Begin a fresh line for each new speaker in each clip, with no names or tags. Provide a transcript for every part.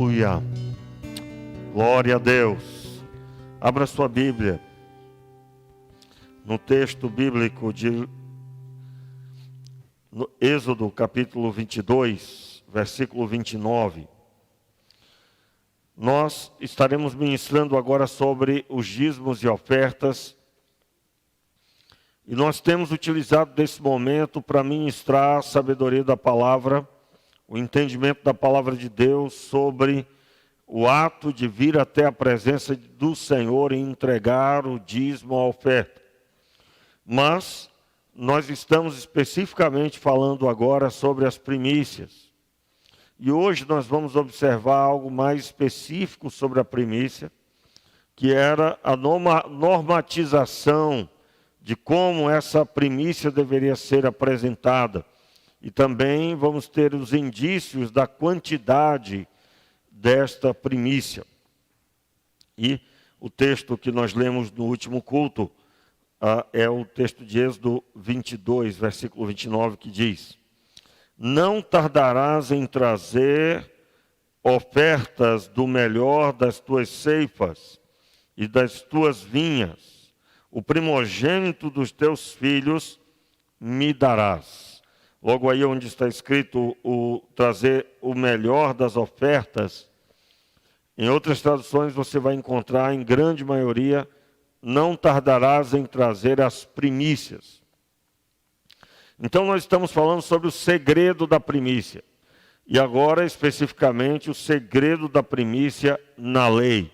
Aleluia. Glória a Deus. Abra sua Bíblia no texto bíblico de Êxodo capítulo 22, versículo 29. Nós estaremos ministrando agora sobre os dízimos e ofertas. E nós temos utilizado desse momento para ministrar a sabedoria da palavra, o entendimento da palavra de Deus sobre o ato de vir até a presença do Senhor e entregar o dízimo, a oferta. Mas nós estamos especificamente falando agora sobre as primícias. E hoje nós vamos observar algo mais específico sobre a primícia, que era a normatização de como essa primícia deveria ser apresentada. E também vamos ter os indícios da quantidade desta primícia. E o texto que nós lemos no último culto é o texto de Êxodo 22, versículo 29, que diz: não tardarás em trazer ofertas do melhor das tuas ceifas e das tuas vinhas, o primogênito dos teus filhos me darás. Logo aí onde está escrito o trazer o melhor das ofertas, em outras traduções você vai encontrar, em grande maioria, não tardarás em trazer as primícias. Então nós estamos falando sobre o segredo da primícia. E agora, especificamente, o segredo da primícia na lei.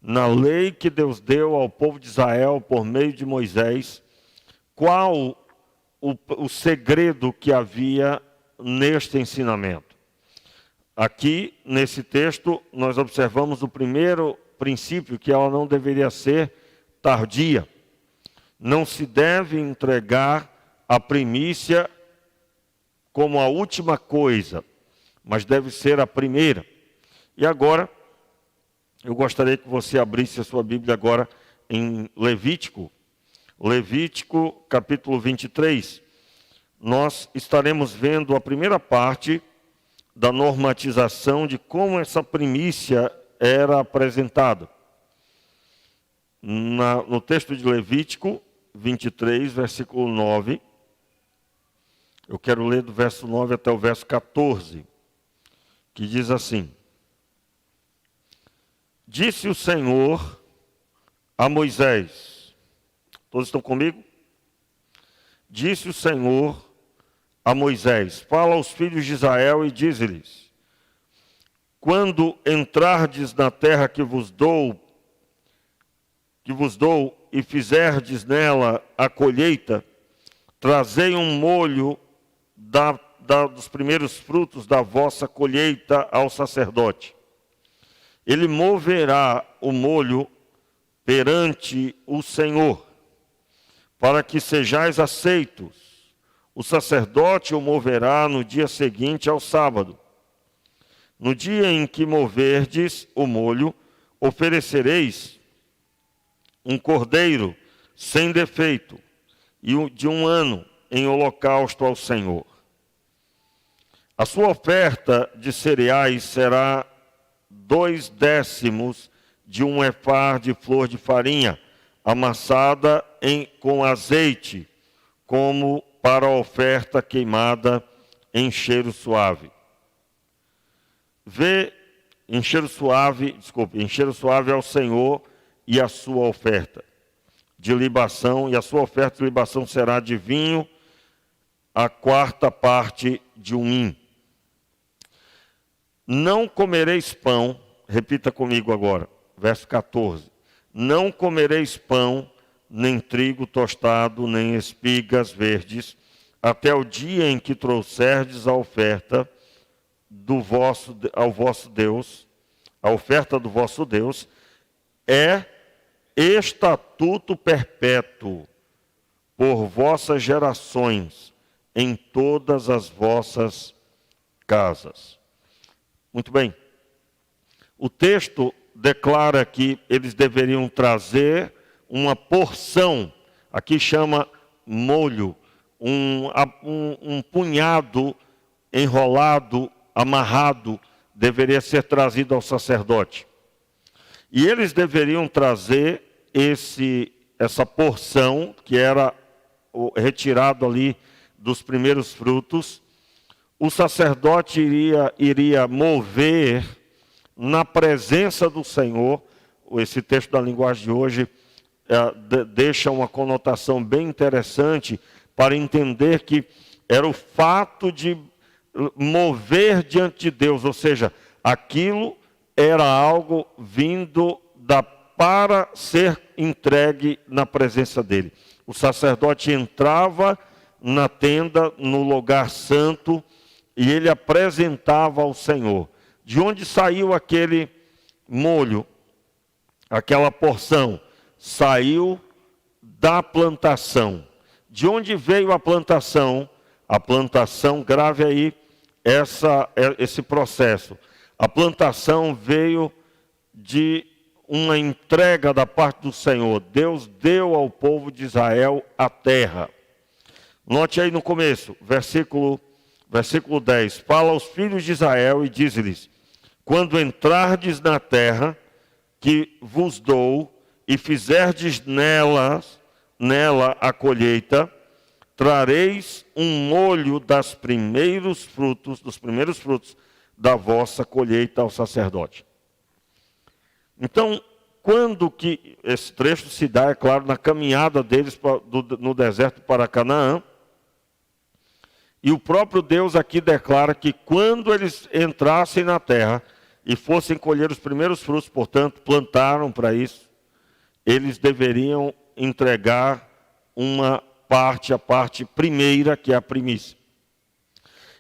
Na lei que Deus deu ao povo de Israel por meio de Moisés, qual o segredo que havia neste ensinamento. Aqui, nesse texto, nós observamos o primeiro princípio, que ela não deveria ser tardia. Não se deve entregar a primícia como a última coisa, mas deve ser a primeira. E agora, eu gostaria que você abrisse a sua Bíblia agora em Levítico, capítulo 23, nós estaremos vendo a primeira parte da normatização de como essa primícia era apresentada. No texto de Levítico 23, versículo 9, eu quero ler do verso 9 até o verso 14, que diz assim: disse o Senhor a Moisés. Todos estão comigo? Disse o Senhor a Moisés: fala aos filhos de Israel e dize-lhes: quando entrardes na terra que vos dou e fizerdes nela a colheita, trazei um molho dos primeiros frutos da vossa colheita ao sacerdote. Ele moverá o molho perante o Senhor, para que sejais aceitos. O sacerdote o moverá no dia seguinte ao sábado. No dia em que moverdes o molho, oferecereis um cordeiro sem defeito e de 1 ano em holocausto ao Senhor. A sua oferta de cereais será 2/10 de um efar de flor de farinha, amassada com azeite, como para a oferta queimada em cheiro suave. Em cheiro suave ao Senhor e a sua oferta de libação, e a sua oferta de libação será de vinho, a 4ª parte de 1 hin. Não comereis pão, repita comigo agora, verso 14. Não comereis pão, nem trigo tostado, nem espigas verdes, até o dia em que trouxerdes a oferta ao vosso Deus. A oferta do vosso Deus é estatuto perpétuo por vossas gerações em todas as vossas casas. Muito bem. O texto declara que eles deveriam trazer uma porção, aqui chama molho, um punhado enrolado, amarrado deveria ser trazido ao sacerdote. E eles deveriam trazer essa porção, que era retirado ali dos primeiros frutos. O sacerdote iria mover na presença do Senhor. Esse texto da linguagem de hoje deixa uma conotação bem interessante para entender que era o fato de mover diante de Deus, ou seja, aquilo era algo vindo para ser entregue na presença dele. O sacerdote entrava na tenda, no lugar santo, e ele apresentava ao Senhor. De onde saiu aquele molho, aquela porção? Saiu da plantação. De onde veio a plantação? A plantação, grave aí esse processo. A plantação veio de uma entrega da parte do Senhor. Deus deu ao povo de Israel a terra. Note aí no começo, versículo 10. Fala aos filhos de Israel e diz-lhes: quando entrardes na terra que vos dou e fizerdes nela a colheita, trareis um molho dos primeiros frutos da vossa colheita ao sacerdote. Então, quando que esse trecho se dá, é claro, na caminhada deles no deserto para Canaã, e o próprio Deus aqui declara que quando eles entrassem na terra e fossem colher os primeiros frutos, portanto, plantaram para isso, eles deveriam entregar uma parte, a parte primeira, que é a primícia.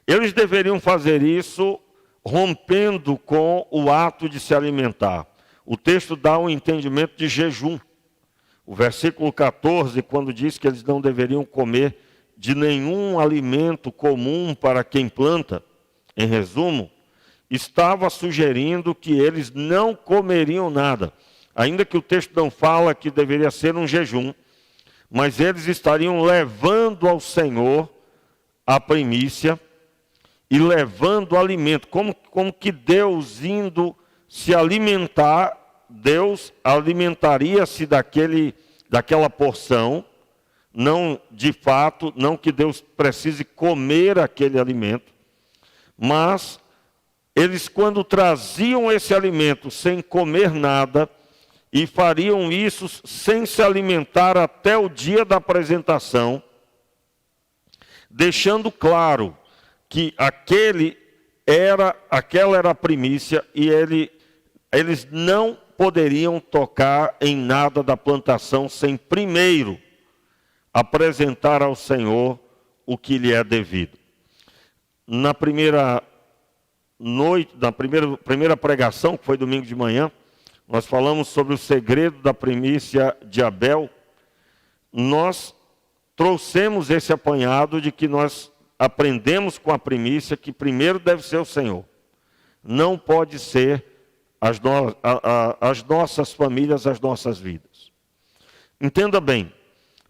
Eles deveriam fazer isso rompendo com o ato de se alimentar. O texto dá um entendimento de jejum. O versículo 14, quando diz que eles não deveriam comer de nenhum alimento comum para quem planta, em resumo, estava sugerindo que eles não comeriam nada. Ainda que o texto não fala que deveria ser um jejum, mas eles estariam levando ao Senhor a primícia e levando alimento. Como que Deus indo se alimentar, Deus alimentaria-se daquela porção, não de fato, não que Deus precise comer aquele alimento, mas eles, quando traziam esse alimento sem comer nada, e fariam isso sem se alimentar até o dia da apresentação, deixando claro que aquela era a primícia e eles não poderiam tocar em nada da plantação sem primeiro apresentar ao Senhor o que lhe é devido. Na primeira noite, na primeira pregação, que foi domingo de manhã, nós falamos sobre o segredo da primícia de Abel. Nós trouxemos esse apanhado de que nós aprendemos com a primícia que primeiro deve ser o Senhor. Não pode ser as nossas famílias, as nossas vidas. Entenda bem,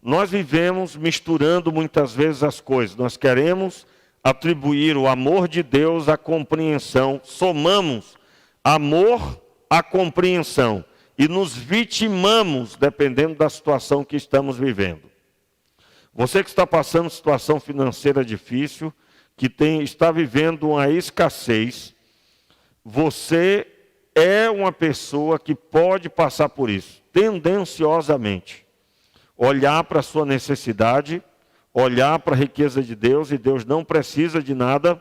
nós vivemos misturando muitas vezes as coisas. Nós queremos atribuir o amor de Deus à compreensão, somamos amor à compreensão e nos vitimamos dependendo da situação que estamos vivendo. Você que está passando situação financeira difícil, que está vivendo uma escassez, você é uma pessoa que pode passar por isso, tendenciosamente. Olhar para a sua necessidade, olhar para a riqueza de Deus, e Deus não precisa de nada,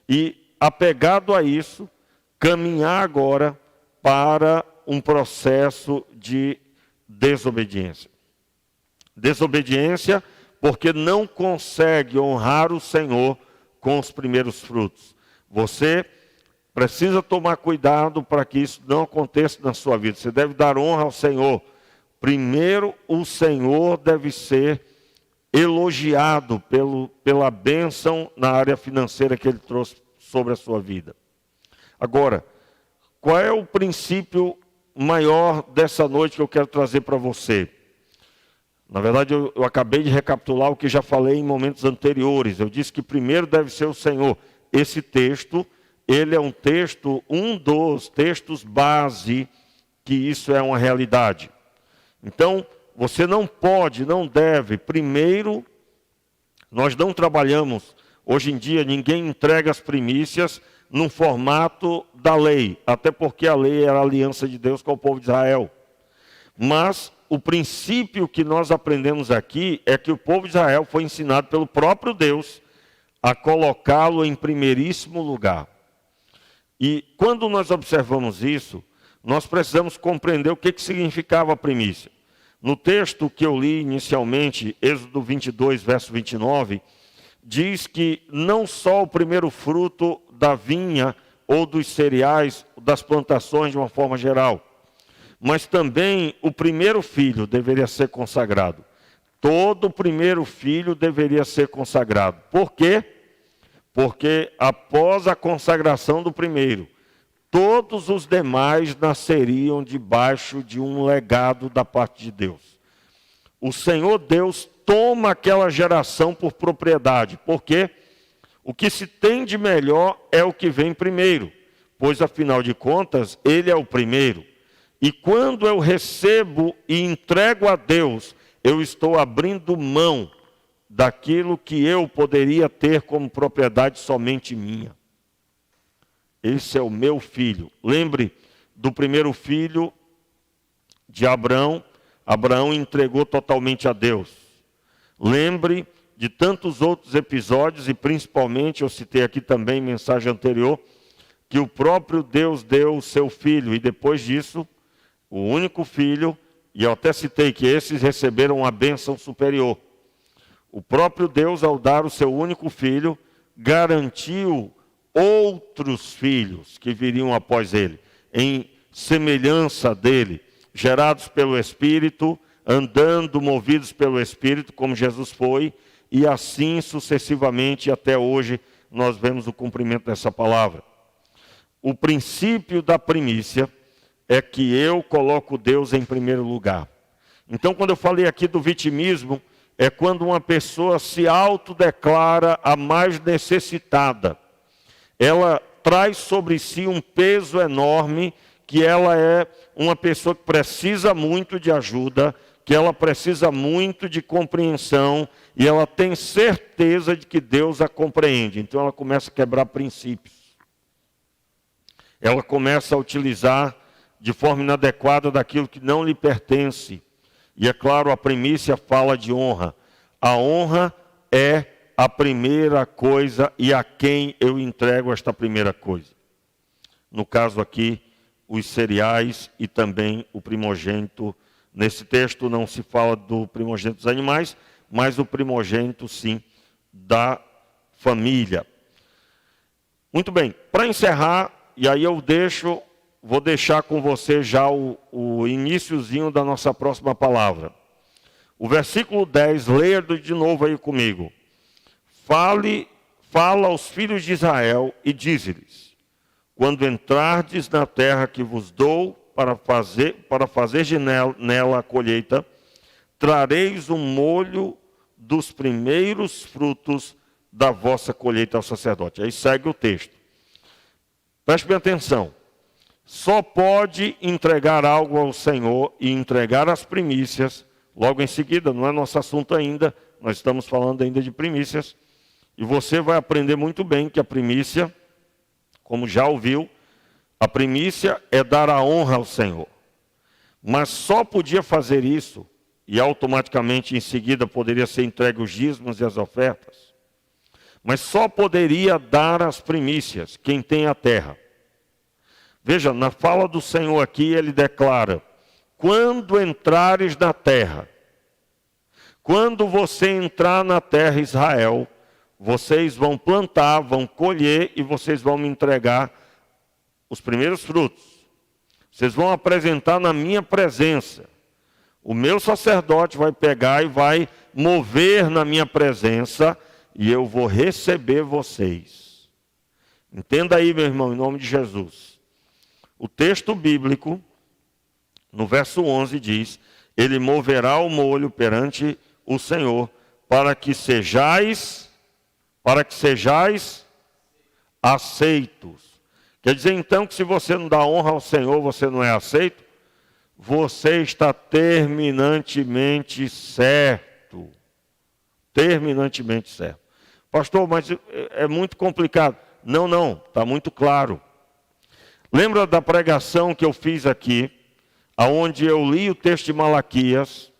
e apegado a isso, caminhar agora para um processo de desobediência. Desobediência porque não consegue honrar o Senhor com os primeiros frutos. Você precisa tomar cuidado para que isso não aconteça na sua vida. Você deve dar honra ao Senhor. Primeiro, o Senhor deve ser elogiado pela bênção na área financeira que Ele trouxe sobre a sua vida. Agora, qual é o princípio maior dessa noite que eu quero trazer para você? Na verdade, eu acabei de recapitular o que já falei em momentos anteriores. Eu disse que primeiro deve ser o Senhor. Esse texto ele é um dos textos base que isso é uma realidade. Então, você não pode, não deve. Primeiro, nós não trabalhamos, hoje em dia ninguém entrega as primícias num formato da lei, até porque a lei era a aliança de Deus com o povo de Israel. Mas o princípio que nós aprendemos aqui é que o povo de Israel foi ensinado pelo próprio Deus a colocá-lo em primeiríssimo lugar. E quando nós observamos isso, nós precisamos compreender o que significava a primícia. No texto que eu li inicialmente, Êxodo 22, verso 29, diz que não só o primeiro fruto da vinha ou dos cereais, das plantações de uma forma geral, mas também o primeiro filho deveria ser consagrado. Todo primeiro filho deveria ser consagrado. Por quê? Porque após a consagração do primeiro, todos os demais nasceriam debaixo de um legado da parte de Deus. O Senhor Deus toma aquela geração por propriedade, porque o que se tem de melhor é o que vem primeiro, pois afinal de contas, ele é o primeiro. E quando eu recebo e entrego a Deus, eu estou abrindo mão daquilo que eu poderia ter como propriedade somente minha. Esse é o meu filho. Lembre do primeiro filho de Abraão. Abraão entregou totalmente a Deus. Lembre de tantos outros episódios, e principalmente, eu citei aqui também em mensagem anterior, que o próprio Deus deu o seu filho, e depois disso, o único filho, e eu até citei que esses receberam a bênção superior. O próprio Deus, ao dar o seu único filho, garantiu outros filhos que viriam após ele, em semelhança dele, gerados pelo Espírito, andando movidos pelo Espírito, como Jesus foi, e assim sucessivamente até hoje nós vemos o cumprimento dessa palavra. O princípio da primícia é que eu coloco Deus em primeiro lugar. Então, quando eu falei aqui do vitimismo, é quando uma pessoa se autodeclara a mais necessitada. Ela traz sobre si um peso enorme, que ela é uma pessoa que precisa muito de ajuda, que ela precisa muito de compreensão, e ela tem certeza de que Deus a compreende. Então ela começa a quebrar princípios. Ela começa a utilizar de forma inadequada daquilo que não lhe pertence. E é claro, a primícia fala de honra. A honra é a primeira coisa e a quem eu entrego esta primeira coisa. No caso aqui, os cereais e também o primogênito. Nesse texto não se fala do primogênito dos animais, mas o primogênito, sim, da família. Muito bem, para encerrar, e aí eu vou deixar com você já o iniciozinho da nossa próxima palavra. O versículo 10, leia de novo aí comigo. Fala aos filhos de Israel e dize-lhes: quando entrardes na terra que vos dou para fazer nela a colheita, trareis um molho dos primeiros frutos da vossa colheita ao sacerdote. Aí segue o texto. Preste bem atenção. Só pode entregar algo ao Senhor e entregar as primícias, logo em seguida, não é nosso assunto ainda, nós estamos falando ainda de primícias, e você vai aprender muito bem que a primícia, como já ouviu, a primícia é dar a honra ao Senhor. Mas só podia fazer isso, e automaticamente em seguida poderia ser entregue os dízimos e as ofertas, mas só poderia dar as primícias quem tem a terra. Veja, na fala do Senhor aqui, ele declara: quando entrares na terra, quando você entrar na terra Israel, vocês vão plantar, vão colher e vocês vão me entregar os primeiros frutos. Vocês vão apresentar na minha presença. O meu sacerdote vai pegar e vai mover na minha presença e eu vou receber vocês. Entenda aí, meu irmão, em nome de Jesus. O texto bíblico, no verso 11, diz: ele moverá o molho perante o Senhor, para que sejais aceitos. Quer dizer então que se você não dá honra ao Senhor, você não é aceito? Você está terminantemente certo. Terminantemente certo. Pastor, mas é muito complicado. Não, está muito claro. Lembra da pregação que eu fiz aqui, aonde eu li o texto de Malaquias,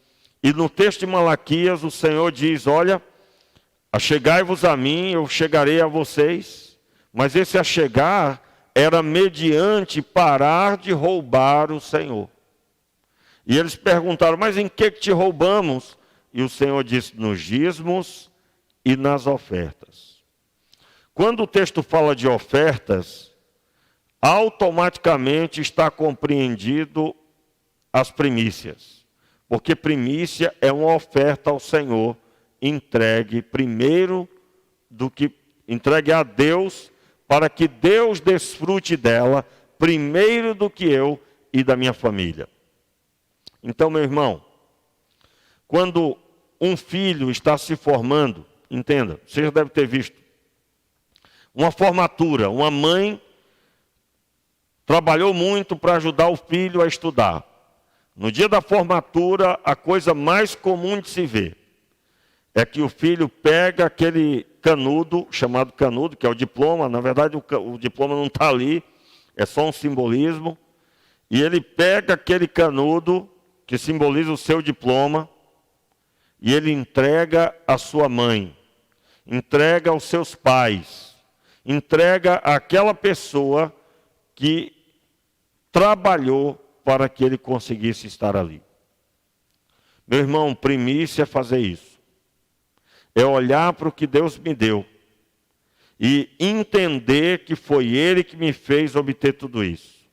e no texto de Malaquias o Senhor diz, olha, achegai-vos a mim, eu chegarei a vocês. Mas esse achegar era mediante parar de roubar o Senhor. E eles perguntaram, mas em que te roubamos? E o Senhor disse, nos dízimos e nas ofertas. Quando o texto fala de ofertas, automaticamente está compreendido as primícias. Porque primícia é uma oferta ao Senhor, entregue primeiro entregue a Deus, para que Deus desfrute dela primeiro do que eu e da minha família. Então, meu irmão, quando um filho está se formando, entenda, você já deve ter visto, uma formatura, uma mãe trabalhou muito para ajudar o filho a estudar. No dia da formatura, a coisa mais comum de se ver é que o filho pega aquele canudo, chamado canudo, que é o diploma. Na verdade, o diploma não está ali, é só um simbolismo. E ele pega aquele canudo, que simboliza o seu diploma, e ele entrega à sua mãe, entrega aos seus pais, entrega àquela pessoa que trabalhou para que ele conseguisse estar ali. Meu irmão, primícia é fazer isso. É olhar para o que Deus me deu e entender que foi Ele que me fez obter tudo isso.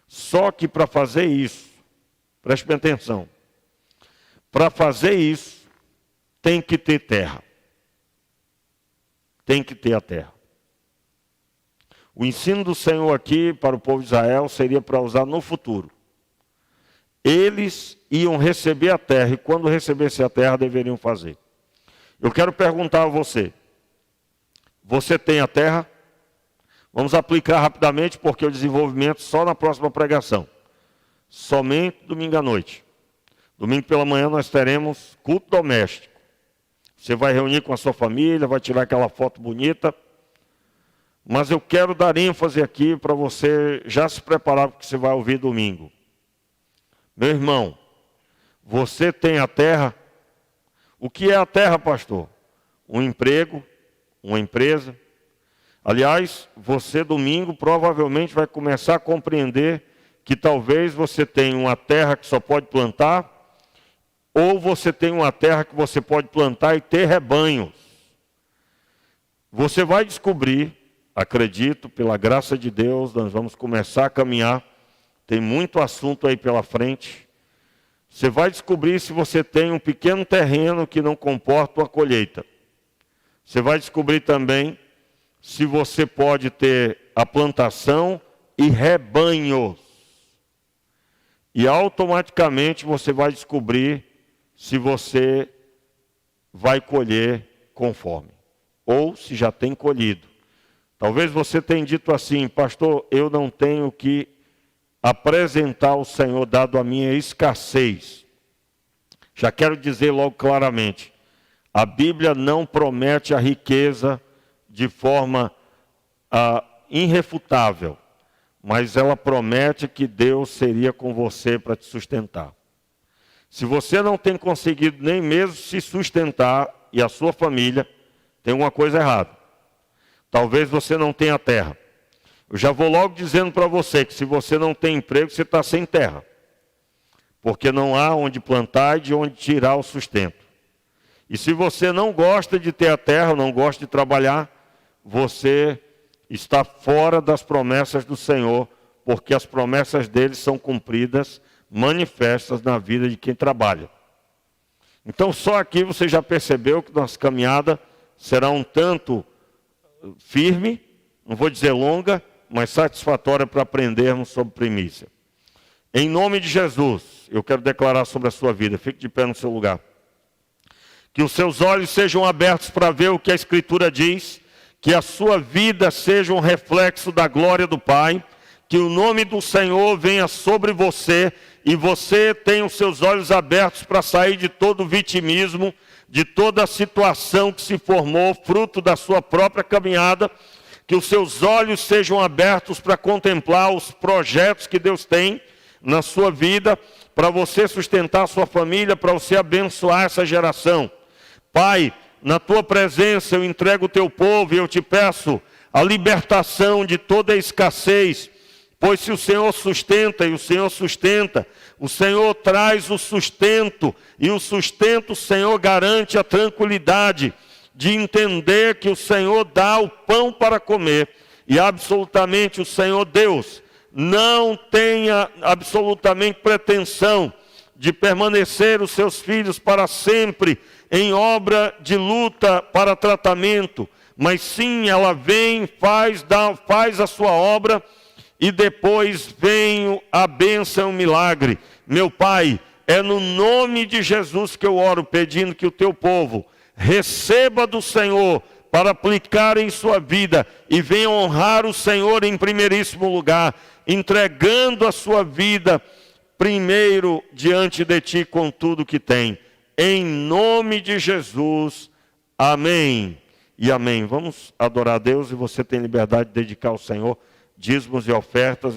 Só que para fazer isso, preste bem atenção, para fazer isso, tem que ter terra. Tem que ter a terra. O ensino do Senhor aqui para o povo de Israel seria para usar no futuro. Eles iam receber a terra e quando recebesse a terra deveriam fazer. Eu quero perguntar a você, você tem a terra? Vamos aplicar rapidamente porque o desenvolvimento só na próxima pregação. Somente domingo à noite. Domingo pela manhã nós teremos culto doméstico. Você vai reunir com a sua família, vai tirar aquela foto bonita. Mas eu quero dar ênfase aqui para você já se preparar para o que você vai ouvir domingo. Meu irmão, você tem a terra? O que é a terra, pastor? Um emprego, uma empresa. Aliás, você domingo provavelmente vai começar a compreender que talvez você tenha uma terra que só pode plantar, ou você tem uma terra que você pode plantar e ter rebanhos. Você vai descobrir, acredito, pela graça de Deus, nós vamos começar a caminhar, tem muito assunto aí pela frente. Você vai descobrir se você tem um pequeno terreno que não comporta uma colheita. Você vai descobrir também se você pode ter a plantação e rebanhos. E automaticamente você vai descobrir se você vai colher conforme. Ou se já tem colhido. Talvez você tenha dito assim, pastor, eu não tenho que apresentar ao Senhor dado a minha escassez. Já quero dizer logo claramente, a Bíblia não promete a riqueza de forma irrefutável, mas ela promete que Deus seria com você para te sustentar. Se você não tem conseguido nem mesmo se sustentar e a sua família, tem uma coisa errada. Talvez você não tenha terra. Eu já vou logo dizendo para você que se você não tem emprego, você está sem terra. Porque não há onde plantar e de onde tirar o sustento. E se você não gosta de ter a terra, não gosta de trabalhar, você está fora das promessas do Senhor, porque as promessas dele são cumpridas, manifestas na vida de quem trabalha. Então só aqui você já percebeu que nossa caminhada será um tanto firme, não vou dizer longa, mas satisfatória para aprendermos sobre primícia. Em nome de Jesus, eu quero declarar sobre a sua vida, fique de pé no seu lugar. Que os seus olhos sejam abertos para ver o que a Escritura diz, que a sua vida seja um reflexo da glória do Pai, que o nome do Senhor venha sobre você e você tenha os seus olhos abertos para sair de todo o vitimismo, de toda a situação que se formou, fruto da sua própria caminhada, que os seus olhos sejam abertos para contemplar os projetos que Deus tem na sua vida, para você sustentar a sua família, para você abençoar essa geração. Pai, na tua presença eu entrego o teu povo e eu te peço a libertação de toda a escassez, pois se o Senhor sustenta e o Senhor sustenta, o Senhor traz o sustento, e o sustento, o Senhor garante a tranquilidade de entender que o Senhor dá o pão para comer, e absolutamente o Senhor Deus não tenha absolutamente pretensão de permanecer os seus filhos para sempre em obra de luta para tratamento, mas sim ela vem, faz a sua obra, e depois vem a bênção, o milagre. Meu Pai, é no nome de Jesus que eu oro, pedindo que o teu povo receba do Senhor para aplicar em sua vida e venha honrar o Senhor em primeiríssimo lugar, entregando a sua vida primeiro diante de ti com tudo que tem. Em nome de Jesus, amém e amém. Vamos adorar a Deus, e você tem liberdade de dedicar ao Senhor dízimos e ofertas.